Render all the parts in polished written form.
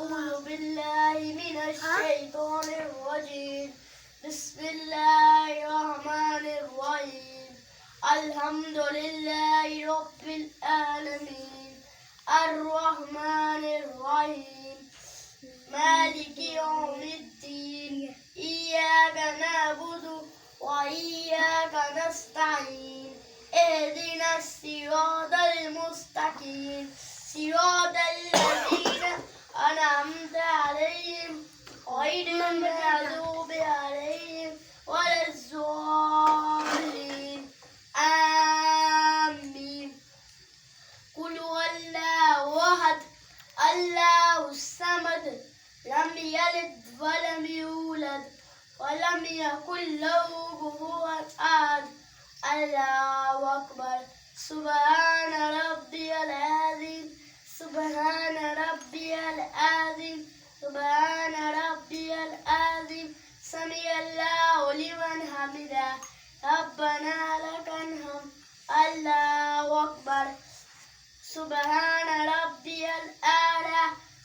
أعوذ بالله من الشيطان الرجيم. بسم الله الرحمن الرحيم. الحمد لله رب العالمين الرحمن الرحيم مالك يوم الدين إياك نعبد وإياك نستعين اهدنا الصراط المستقيم صراط الذين أنعمت عليهم غير المغضوب عليهم ولا الضالين آمين. قل هو الله أحد الله الصمد لم يلد ولم يولد ولم يكن له كفوا أحد. الله أكبر. سبحان ربي العظيم سبحان ربي العظيم سبحان ربي العظيم. سمع الله لمن حمده ربنا لك الحمد. الله أكبر. سبحان ربي الأعلى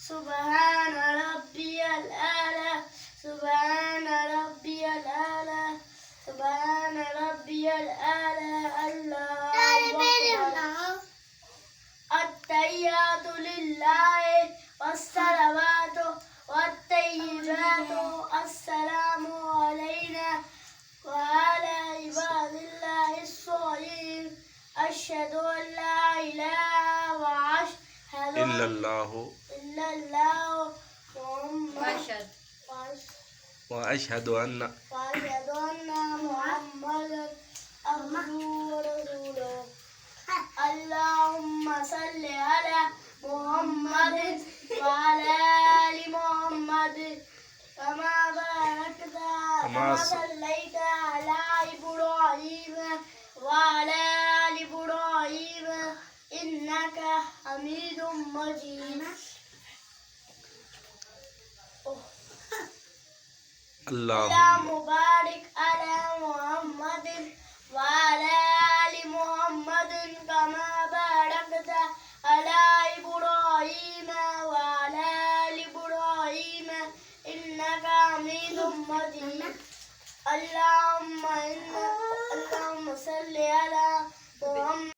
سبحان ربي الأعلى سبحان ربي الأعلى سبحان ربي الأعلى. الله أكبر. التحيات لله والصلوات والطيبات السلام علينا وعلى عباد الله الصالحين. أشهد أن لا إله إلا الله محمد وأشهد أن محمدا عبده ورسوله. اللهم صل على محمد وعلى آل محمد كما صليت على إبراهيم وعلى آل إبراهيم إنك حميد مجيد. اللهم بارك على محمد وعلى